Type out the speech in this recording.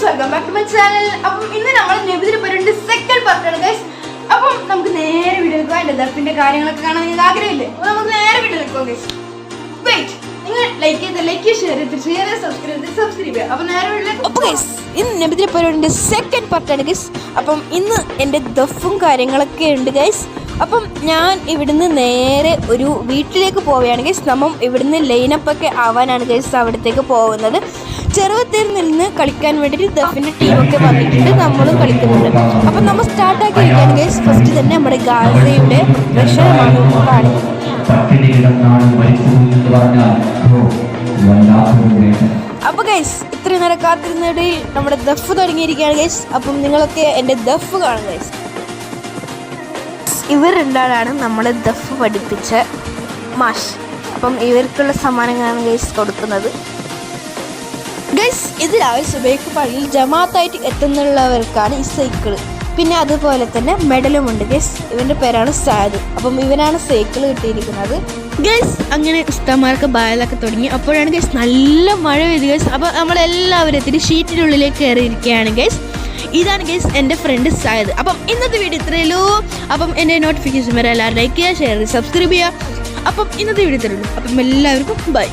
Welcome back to my channel. അപ്പം ഇന്ന് നമ്മൾ നബിദിന പരിപാടിയുടെ സെക്കൻഡ് പാർട്ടാണ് ഗൈസ്. അപ്പം നമുക്ക് നേരെ വീഡിയോ എടുക്കുക. എൻ്റെ ദഫിന്റെ കാര്യങ്ങളൊക്കെ കാണാൻ നിങ്ങൾക്ക് ആഗ്രഹമില്ലേ? അപ്പോൾ നമുക്ക് നേരെ വീഡിയോ എടുക്കുക ഗൈസ്. വെയിറ്റ്, നിങ്ങൾ ലൈക്ക് ഷെയർ സബ്സ്ക്രൈബ് ചെയ്യുക. അപ്പം നേരെ വീഡിയോ. അപ്പോൾ ഗൈസ് ഇന്ന് നബിദിന പരിപാടിയുടെ സെക്കൻഡ് പാർട്ടാണ് ഗൈസ്. അപ്പം ഇന്ന് എൻ്റെ ദഫും കാര്യങ്ങളൊക്കെ ഉണ്ട് ഗൈസ്. അപ്പം ഞാൻ ഇവിടുന്ന് നേരെ ഒരു വീട്ടിലേക്ക് പോവുകയാണ് ഗൈസ്. നമ്മൾ ഇവിടുന്ന് ലൈനപ്പൊക്കെ ആവാനാണ് ഗൈസ് അവിടത്തേക്ക് പോകുന്നത്. ചെറുവത്തേരിൽ നിന്ന് കളിക്കാൻ വേണ്ടിയിട്ട് ദഫിൻ്റെ ടീമൊക്കെ വന്നിട്ടുണ്ട്, നമ്മളും കളിക്കുന്നുണ്ട്. അപ്പം നമ്മൾ സ്റ്റാർട്ടാക്കിയിരിക്കുകയാണ് ഗൈസ്. ഫസ്റ്റ് തന്നെ നമ്മുടെ ഗാസയുടെ പ്രഷറമാണ് കാണിക്കുന്നത്. അപ്പോൾ ഗൈസ് ഇത്രയും നേരം കാത്തിരുന്നിട്ട് നമ്മുടെ ദഫ് തുടങ്ങിയിരിക്കുകയാണ് ഗൈസ്. അപ്പം നിങ്ങളൊക്കെ എൻ്റെ ദഫ് കാണും ഗൈസ്. ഇവർ രണ്ടാളാണ് നമ്മൾ ദഫ് പഠിപ്പിച്ച മാഷ്. അപ്പം ഇവർക്കുള്ള സമ്മാനങ്ങളാണ് ഗൈസ് കൊടുക്കുന്നത് ഗൈസ്. ഇത് രാവിലെ സുബൈക്ക് പള്ളിയിൽ ജമാഅത്തായിട്ട് എത്തുന്നുള്ളവർക്കാണ് ഈ സൈക്കിള്. പിന്നെ അതുപോലെ തന്നെ മെഡലുമുണ്ട് ഗൈസ്. ഇവൻ്റെ പേരാണ് സാദ്. അപ്പം ഇവനാണ് സൈക്കിൾ കിട്ടിയിരിക്കുന്നത് ഗൈസ്. അങ്ങനെ ഉസ്താമാർക്ക് ബാലൊക്കെ തുടങ്ങി. അപ്പോഴാണ് ഗൈസ് നല്ല മഴ പെയ്തു ഗൈസ്. അപ്പോൾ നമ്മളെല്ലാവരും എത്തിയിട്ട് ഷീറ്റിനുള്ളിലേക്ക് കയറിയിരിക്കുകയാണ് ഗൈസ്. ഇതാണ് ഗൈസ് എൻ്റെ ഫ്രണ്ട് സായത്. അപ്പം ഇന്നത്തെ വീഡിയോ ഇത്രയുള്ളൂ. അപ്പം എൻ്റെ നോട്ടിഫിക്കേഷൻ വരെ എല്ലാവരും ലൈക്ക് ചെയ്യുക, ഷെയർ ചെയ്യുക, സബ്സ്ക്രൈബ് ചെയ്യുക. അപ്പം ഇന്നത്തെ വീഡിയോ ഇത്രയുള്ളൂ. അപ്പം എല്ലാവർക്കും ബൈ.